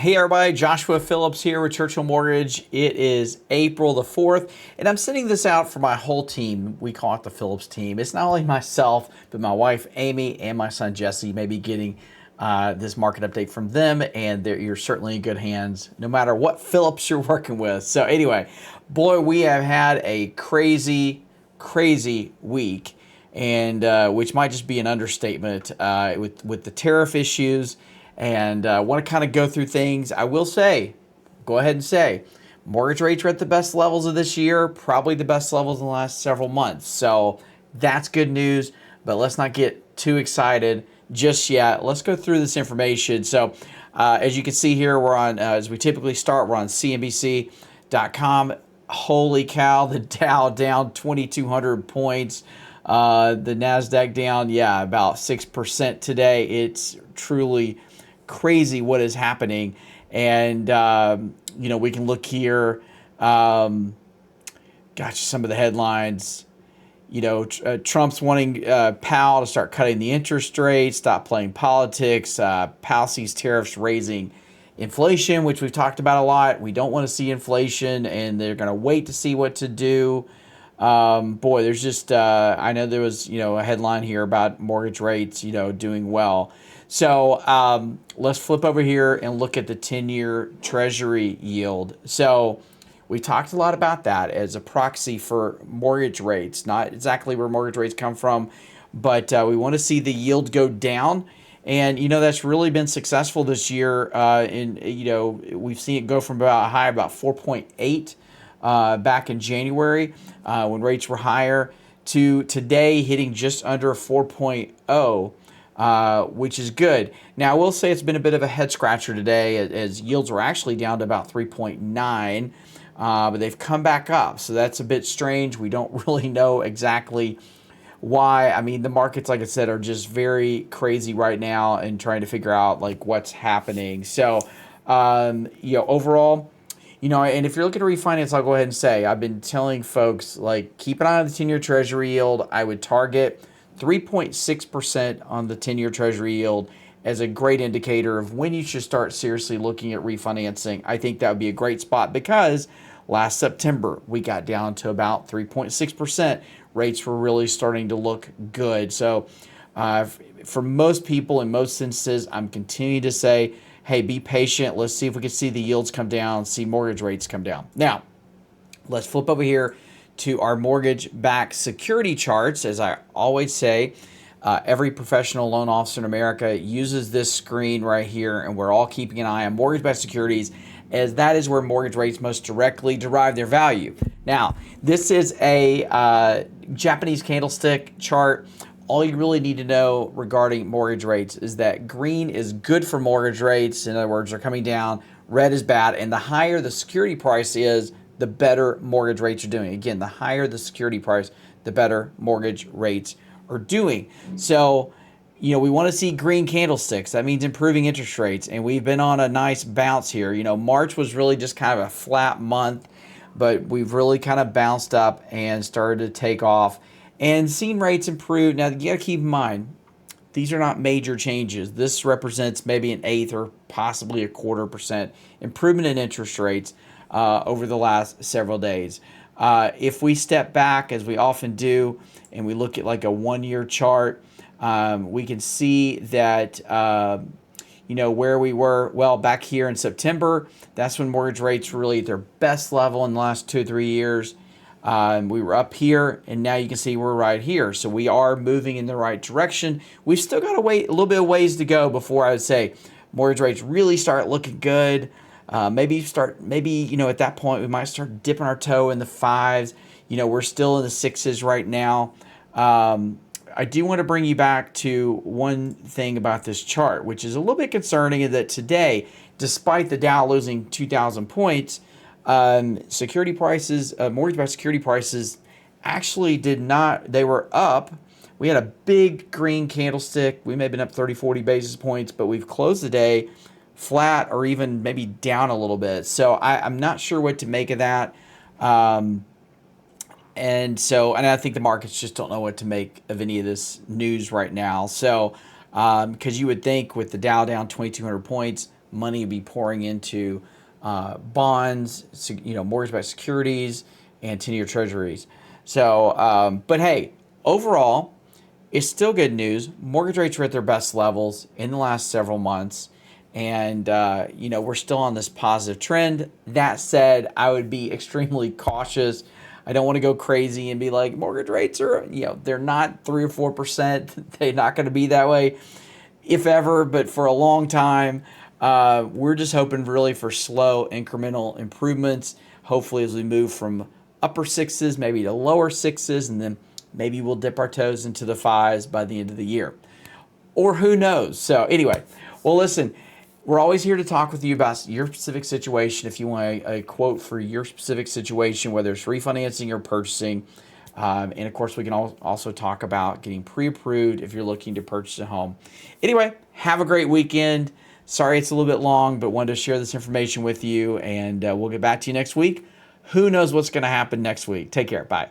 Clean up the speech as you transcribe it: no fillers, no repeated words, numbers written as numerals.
Hey everybody, Joshua Phillips here with Churchill Mortgage. It is April the 4th, and I'm sending this out for my whole team. We call it the Phillips team. It's not only myself, but my wife Amy and my son Jesse may be getting this market update from them, and you're certainly in good hands no matter what Phillips you're working with. So anyway, boy, we have had a crazy week, and which might just be an understatement with the tariff issues. And want to kind of go through things. I will say, go ahead and say, mortgage rates are at the best levels of this year, probably the best levels in the last several months. So that's good news, but let's not get too excited just yet. Let's go through this information. So as you can see here, we're on, as we typically start, we're on CNBC.com. Holy cow, the Dow down 2,200 points. The NASDAQ down, about 6% today. It's truly crazy what is happening. And we can look here, some of the headlines. Trump's wanting Powell to start cutting the interest rate, stop playing politics. Powell sees tariffs raising inflation, which we've talked about a lot. We don't want to see inflation, and they're going to wait to see what to do. There's just, I know there was, a headline here about mortgage rates, doing well. So let's flip over here and look at the 10-year treasury yield. So we talked a lot about that as a proxy for mortgage rates, not exactly where mortgage rates come from, but we want to see the yield go down. And, that's really been successful this year. We've seen it go from about a high of about 4.8 back in January when rates were higher to today hitting just under 4.0. Which is good. Now, I will say it's been a bit of a head scratcher today as yields were actually down to about 3.9, but they've come back up. So that's a bit strange. We don't really know exactly why. I mean, the markets, like I said, are just very crazy right now and trying to figure out what's happening. So, overall, and if you're looking to refinance, I'll go ahead and say, I've been telling folks, keep an eye on the 10-year treasury yield. I would target 3.6% on the 10-year treasury yield as a great indicator of when you should start seriously looking at refinancing. I think that would be a great spot because last September we got down to about 3.6%. Rates were really starting to look good. So for most people in most instances, I'm continuing to say, hey, be patient. Let's see if we can see the yields come down, see mortgage rates come down. Now, let's flip over here to our mortgage-backed security charts. As I always say, every professional loan officer in America uses this screen right here, and we're all keeping an eye on mortgage-backed securities, as that is where mortgage rates most directly derive their value. Now, this is a Japanese candlestick chart. All you really need to know regarding mortgage rates is that green is good for mortgage rates. In other words, they're coming down. Red is bad, and the higher the security price is, the better mortgage rates are doing. Again, the higher the security price, the better mortgage rates are doing. So, we want to see green candlesticks. That means improving interest rates, and we've been on a nice bounce here. March was really just kind of a flat month, but we've really kind of bounced up and started to take off and seen rates improve. Now, you got to keep in mind, these are not major changes. This represents maybe an eighth or possibly a 0.25% improvement in interest rates over the last several days. If we step back, as we often do, and we look at a one-year chart, we can see that, where we were, back here in September, that's when mortgage rates were really at their best level in the last 2-3 years. We were up here, and now you can see we're right here. So we are moving in the right direction. We've still got to wait a little bit of ways to go before I would say mortgage rates really start looking good. Maybe at that point we might start dipping our toe in the 5s. We're still in the 6s right now. I do want to bring you back to one thing about this chart, which is a little bit concerning, is that today, despite the Dow losing 2,000 points, security prices, mortgage-backed security prices actually did not. They were up. We had a big green candlestick. We may have been up 30, 40 basis points, but we've closed the day flat or even maybe down a little bit. So I'm not sure what to make of that. And I think the markets just don't know what to make of any of this news right now. So, because you would think with the Dow down 2,200 points, money will be pouring into bonds, mortgage-backed securities, and 10-year treasuries. So, but hey, overall, it's still good news. Mortgage rates are at their best levels in the last several months. And, we're still on this positive trend. That said, I would be extremely cautious. I don't want to go crazy and be like, mortgage rates are, they're not 3 or 4%. They're not going to be that way, if ever, but for a long time. We're just hoping really for slow incremental improvements. Hopefully as we move from upper sixes, maybe to lower sixes, and then maybe we'll dip our toes into the fives by the end of the year. Or who knows? So anyway, well, listen, we're always here to talk with you about your specific situation. If you want a quote for your specific situation, whether it's refinancing or purchasing. And of course, we can also talk about getting pre-approved if you're looking to purchase a home. Anyway, have a great weekend. Sorry it's a little bit long, but wanted to share this information with you. And we'll get back to you next week. Who knows what's going to happen next week? Take care. Bye.